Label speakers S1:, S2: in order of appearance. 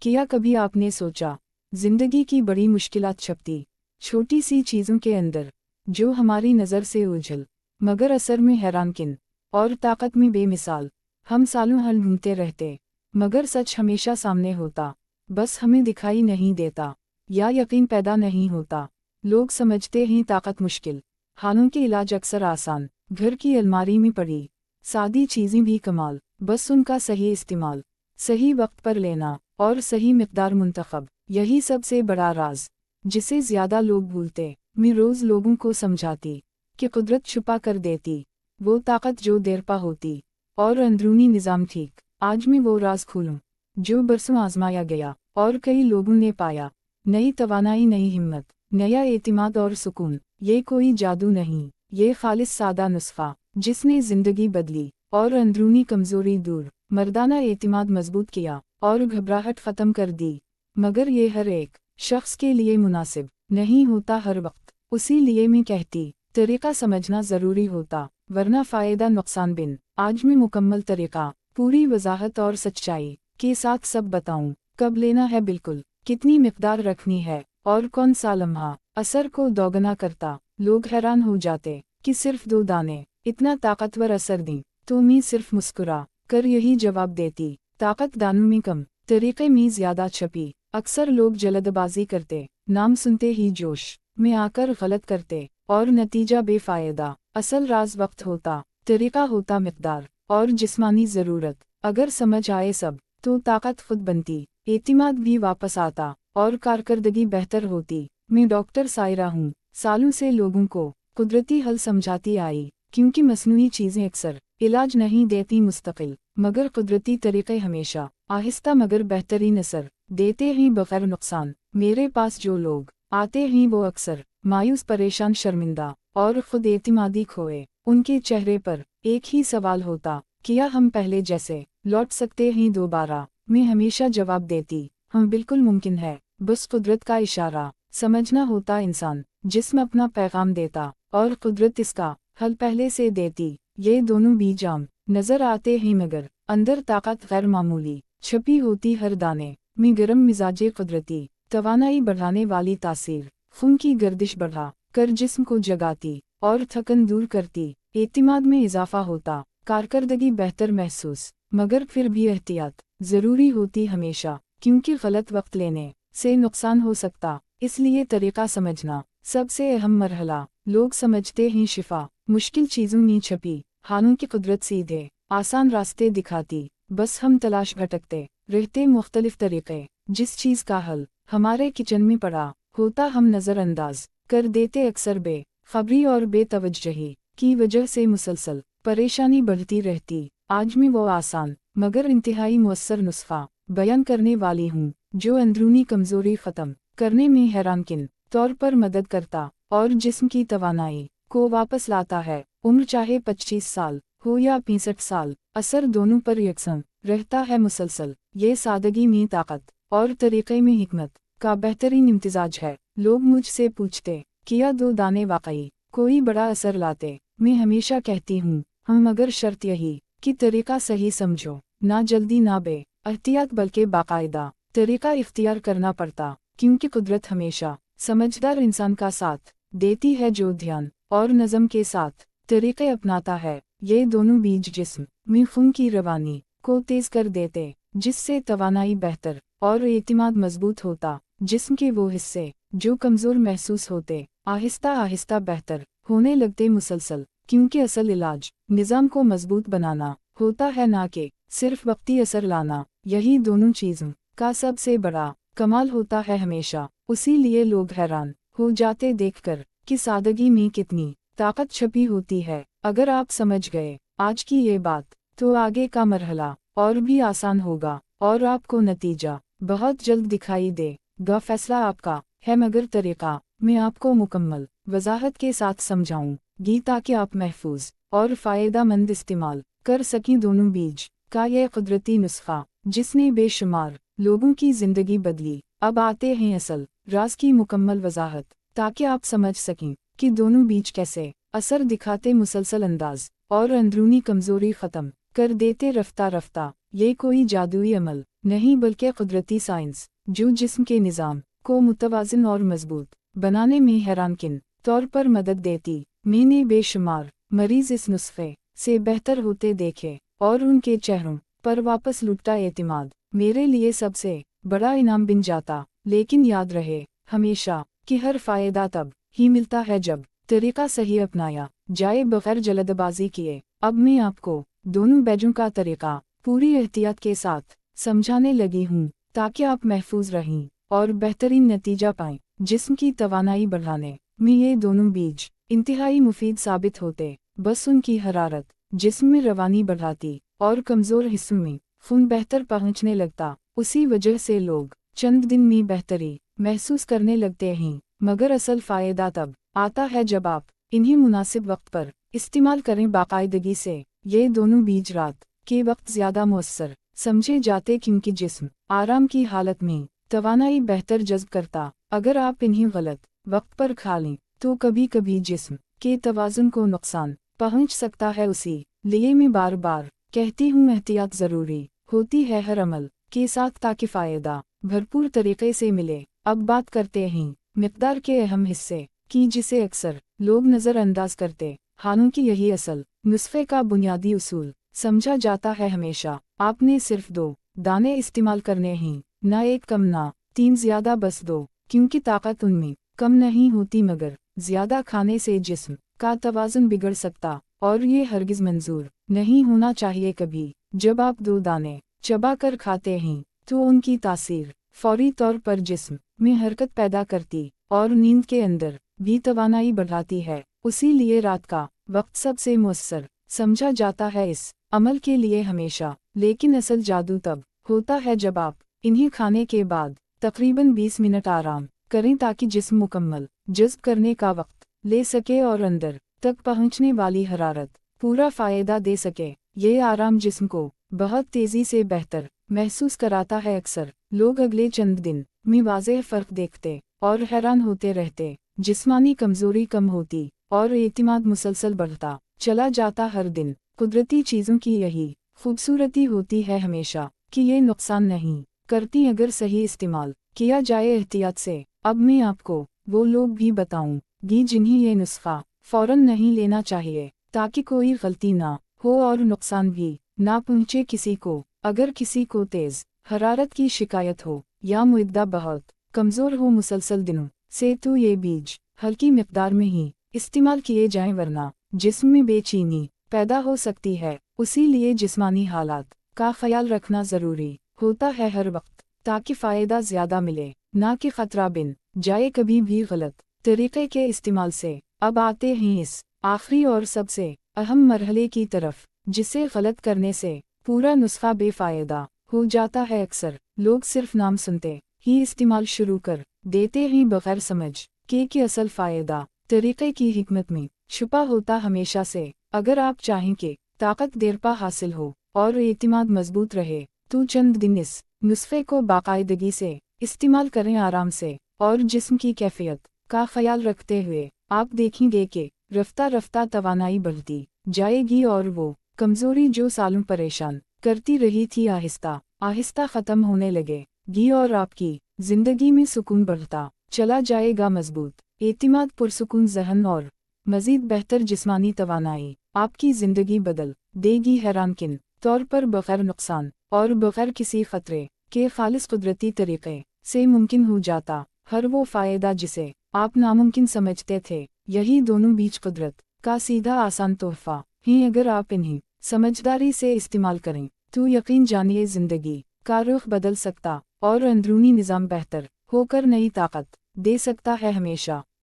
S1: क्या कभी आपने सोचा, जिंदगी की बड़ी मुश्किलात छपती छोटी सी चीज़ों के अंदर, जो हमारी नज़र से ओझल मगर असर में हैरानकिन और ताकत में बेमिसाल। हम सालों हल ढूंढते रहते, मगर सच हमेशा सामने होता, बस हमें दिखाई नहीं देता या यकीन पैदा नहीं होता। लोग समझते हैं ताकत मुश्किल, हालों के इलाज अक्सर आसान, घर की अलमारी में पड़ी सादी चीज़ें भी कमाल, बस उनका सही इस्तेमाल, सही वक्त पर लेना और सही मिक़दार मुंतखब, यही सबसे बड़ा राज जिसे ज़्यादा लोग भूलते। मैं रोज़ लोगों को समझाती कि कुदरत छुपा कर देती वो ताकत जो देर पा होती, और अंदरूनी निज़ाम ठीक। आज मैं वो राज खोलूं जो बरसों आजमाया गया और कई लोगों ने पाया। नई तवानाई, नई हिम्मत, नया एतिमाद और सुकून। ये कोई जादू नहीं, ये खालिस सादा नुस्खा जिसने ज़िंदगी बदली और अंदरूनी कमज़ोरी दूर, मर्दाना एतिमाद मजबूत किया और घबराहट ख़त्म कर दी। मगर ये हर एक शख्स के लिए मुनासिब नहीं होता हर वक्त। उसी लिए मैं कहती, तरीक़ा समझना ज़रूरी होता, वरना फ़ायदा नुकसान बिन। आज मैं मुकम्मल तरीक़ा, पूरी वजाहत और सच्चाई के साथ सब बताऊं। कब लेना है बिल्कुल, कितनी मिक़दार रखनी है और कौन सा लम्हा असर को दोगुना करता। लोग हैरान हो जाते कि सिर्फ 2 दाने इतना ताकतवर असर दें, तो मैं सिर्फ मुस्कुरा कर यही जवाब देती, ताकत दानों में कम, तरीक़े में ज़्यादा छपी। अक्सर लोग जल्दबाजी करते, नाम सुनते ही जोश में आकर गलत करते और नतीजा बेफ़ायदा। असल राज वक्त होता, तरीक़ा होता मिक़दार और जिस्मानी ज़रूरत। अगर समझ आए सब तो ताकत खुद बनती, एतिमाद भी वापस आता और कारकर्दगी बेहतर होती। मैं डॉक्टर सायरा हूँ, सालों से लोगों को कुदरती हल समझाती आई, क्योंकि मसनूई चीज़ें अक्सर इलाज नहीं देती मुस्तकिल, मगर कुदरती तरीक़े हमेशा आहिस्ता मगर बेहतरीन असर देते हैं बग़ैर नुकसान। मेरे पास जो लोग आते हैं वो अक्सर मायूस, परेशान, शर्मिंदा और खुद एतिमादी खोए। उनके चेहरे पर एक ही सवाल होता, क्या हम पहले जैसे लौट सकते हैं दोबारा? मैं हमेशा जवाब देती, हम बिल्कुल मुमकिन है, बस कुदरत का इशारा समझना होता। इंसान जिस्म अपना पैगाम देता और कुदरत इसका हल पहले से देती। ये दोनों भी जाम नज़र आते हैं, मगर अंदर ताकत गैर मामूली छपी होती हर दाने में। गरम मिजाजे कुदरती तवानाई बढ़ाने वाली तासीर, खून की गर्दिश बढ़ा कर जिस्म को जगाती और थकन दूर करती। एतिमाद में इजाफा होता, कारकर्दगी बेहतर महसूस, मगर फिर भी एहतियात ज़रूरी होती हमेशा, क्योंकि गलत वक्त लेने से नुकसान हो सकता। इसलिए तरीक़ा समझना सबसे अहम मरहला। लोग समझते हैं शिफा मुश्किल चीज़ों में छपी, हालों की कुदरत सीधे आसान रास्ते दिखाती, बस हम तलाश भटकते रहते मुख्तलिफ तरीक़े। जिस चीज़ का हल हमारे किचन में पड़ा होता, हम नज़रअंदाज कर देते अक्सर। बेखबरी और बेतवज्जही की वजह से मुसलसल परेशानी बढ़ती रहती। आज मैं वो आसान मगर इंतहाई मुअस्सर नुस्खा बयान करने वाली हूँ, जो अंदरूनी कमज़ोरी ख़त्म करने में हैरानकिन तौर पर मदद करता और जिस्म की तवानाई को वापस लाता है। उम्र चाहे 25 साल हो या 65 साल, असर दोनों पर यकसन रहता है मुसलसल। ये सादगी में ताकत और तरीक़े में हिकमत का बेहतरीन इम्तिजाज है। लोग मुझसे पूछते, क्या 2 दाने वाकई कोई बड़ा असर लाते? मैं हमेशा कहती हूँ, हाँ, मगर शर्त यही कि तरीक़ा सही समझो, ना जल्दी ना एहतियात, बल्कि बाकायदा तरीक़ा इख्तियार करना पड़ता। क्योंकि कुदरत हमेशा समझदार इंसान का साथ देती है, जो ध्यान और नज़म के साथ तरीक़े अपनाता है। ये दोनों बीज जिस्म में खून की रवानी को तेज़ कर देते, जिससे तवानाई बेहतर और एतिमाद मजबूत होता। जिस्म के वो हिस्से जो कमज़ोर महसूस होते, आहिस्ता आहिस्ता बेहतर होने लगते मुसलसल। क्योंकि असल इलाज निज़ाम को मजबूत बनाना होता है, ना कि सिर्फ वक्ती असर लाना। यही दोनों चीज़ों का सबसे बड़ा कमाल होता है हमेशा। उसी लिए लोग हैरान हो जाते देखकर कि सादगी में कितनी ताकत छपी होती है। अगर आप समझ गए आज की ये बात, तो आगे का मरहला और भी आसान होगा और आपको नतीजा बहुत जल्द दिखाई देगा। फैसला आपका है, मगर तरीक़ा मैं आपको मुकम्मल वजाहत के साथ समझाऊंगी, ताकि आप महफूज और फ़ायदेमंद इस्तेमाल कर सकें दोनों बीज का यह कुदरती नुस्खा, जिसने बेशुमार लोगों की ज़िंदगी बदली। अब आते हैं असल राज की मुकम्मल वजाहत, ताकि आप समझ सकें कि दोनों बीज कैसे असर दिखाते मुसलसल अंदाज और अंदरूनी कमज़ोरी ख़त्म कर देते रफ्ता रफ्ता। ये कोई जादुई अमल नहीं बल्कि कुदरती साइंस जो जिस्म के निज़ाम को मुतवाज़िन और मजबूत बनाने में हैरानकिन तौर पर मदद देती। मैंने बेशुमार मरीज इस नुस्खे से बेहतर होते देखे और उनके चेहरों पर वापस लुटा एतिमाद मेरे लिए सबसे बड़ा इनाम बन जाता। लेकिन याद रहे हमेशा कि हर फ़ायदा तब ही मिलता है जब तरीका सही अपनाया जाए बगैर जल्दबाजी किए। अब मैं आपको दोनों बैजों का तरीका पूरी एहतियात के साथ समझाने लगी हूँ ताकि आप महफूज रहें और बेहतरीन नतीजा पाएं। जिस्म की तवानाई बढ़ाने में ये दोनों बीज इंतहाई मुफीद साबित होते। बस उनकी हरारत जिस्म में रवानी बढ़ाती और कमज़ोर हिस्सों में खून बेहतर पहुँचने लगता। उसी वजह से लोग चंद दिन में बेहतरी महसूस करने लगते हैं। मगर असल फ़ायदा तब आता है जब आप इन्हें मुनासिब वक्त पर इस्तेमाल करें बाकायदगी से। ये दोनों बीज रात के वक्त ज़्यादा मुअस्सर समझे जाते क्योंकि जिस्म आराम की हालत में तवानाई बेहतर जज़्ब करता। अगर आप इन्हें गलत वक्त पर खा लें तो कभी कभी जिस्म के तवाज़ुन को नुकसान पहुंच सकता है। उसी लिए मैं बार बार कहती हूँ एहतियात ज़रूरी होती है हर अमल के साथ ताकि फ़ायदा भरपूर तरीके से मिले। अब बात करते हैं मिक़दार के अहम हिस्से की जिसे अक्सर लोग नज़रअंदाज करते। हालांकि यही असल नुस्खे का बुनियादी उसूल समझा जाता है। हमेशा आपने सिर्फ 2 दाने इस्तेमाल करने हैं, ना 1 कम ना 3 ज़्यादा, बस 2, क्योंकि ताकत उनमें कम नहीं होती मगर ज़्यादा खाने से जिस्म का तवाज़ुन बिगड़ सकता और ये हरगिज़ मंजूर नहीं होना चाहिए। कभी जब आप 2 दाने चबा कर खाते हैं तो उनकी तासीर फौरी तौर पर जिस्म में हरकत पैदा करती और नींद के अंदर भी तवानाई बढ़ाती है। उसी लिए रात का वक्त सबसे मुअस्सर समझा जाता है इस अमल के लिए हमेशा। लेकिन असल जादू तब होता है जब आप इन्हें खाने के बाद तकरीबन 20 मिनट आराम करें ताकि जिस्म मुकम्मल जज़्ब करने का वक्त ले सके और अंदर तक पहुंचने वाली हरारत पूरा फ़ायदा दे सके। ये आराम जिस्म को बहुत तेज़ी से बेहतर महसूस कराता है। अक्सर लोग अगले चंद दिन में वाज़ेह फ़र्क देखते और हैरान होते रहते। जिस्मानी कमज़ोरी कम होती और एतिमाद मुसलसल बढ़ता चला जाता। हर दिन कुदरती चीज़ों की यही खूबसूरती होती है हमेशा कि ये नुकसान नहीं करती अगर सही इस्तेमाल किया जाए एहतियात से। अब मैं आपको वो लोग भी बताऊंगी जिन्हें ये नुस्खा फ़ौरन नहीं लेना चाहिए ताकि कोई गलती ना हो और नुकसान भी ना पहुँचे किसी को। अगर किसी को तेज़ हरारत की शिकायत हो या मुद्दा बहुत कमज़ोर हो मुसलसल दिनों से, तो ये बीज हल्की मिक़दार में ही इस्तेमाल किए जाएं वरना जिस्म में बेचैनी पैदा हो सकती है। उसी लिए जिस्मानी हालात का ख्याल रखना ज़रूरी होता है हर वक्त ताकि फ़ायदा ज़्यादा मिले ना कि ख़तरा बिन जाए कभी भी गलत तरीक़े के इस्तेमाल से। अब आते हैं इस आखिरी और सबसे अहम मरहले की तरफ जिसे गलत करने से पूरा नुस्खा बेफ़ायदा हो जाता है। अक्सर लोग सिर्फ नाम सुनते ही इस्तेमाल शुरू कर देते हैं बग़ैर समझ के कि असल फ़ायदा तरीक़े की हिकमत में छुपा होता हमेशा से। अगर आप चाहें कि ताकत देरपा हासिल हो और एतिमाद मजबूत रहे तो चंद दिन इस नुस्खे को बाकायदगी से इस्तेमाल करें आराम से और जिस्म की कैफियत का ख्याल रखते हुए। आप देखेंगे कि रफ्ता रफ्ता तवानाई बढ़ती जाएगी और वो कमज़ोरी जो सालों परेशान करती रही थी आहिस्ता आहिस्ता ख़त्म होने लगेगी और आपकी ज़िंदगी में सुकून बढ़ता चला जाएगा। मजबूत एतिमाद, पुरसुकून ज़हन और मज़ीद बेहतर जिस्मानी तवानाई आपकी ज़िंदगी बदल देगी हैरानकिन तौर पर बग़ैर नुकसान और बग़ैर किसी ख़तरे के खालिस कुदरती तरीक़े से मुमकिन हो जाता हर वो फ़ायदा जिसे आप नामुमकिन समझते थे। यही दोनों बीज कुदरत का सीधा आसान तोहफ़ा हैं। अगर आप इन्हें समझदारी से इस्तेमाल करें तो यकीन जानिए ज़िंदगी का रुख बदल सकता और अंदरूनी निज़ाम बेहतर होकर नई ताकत दे सकता है। हमेशा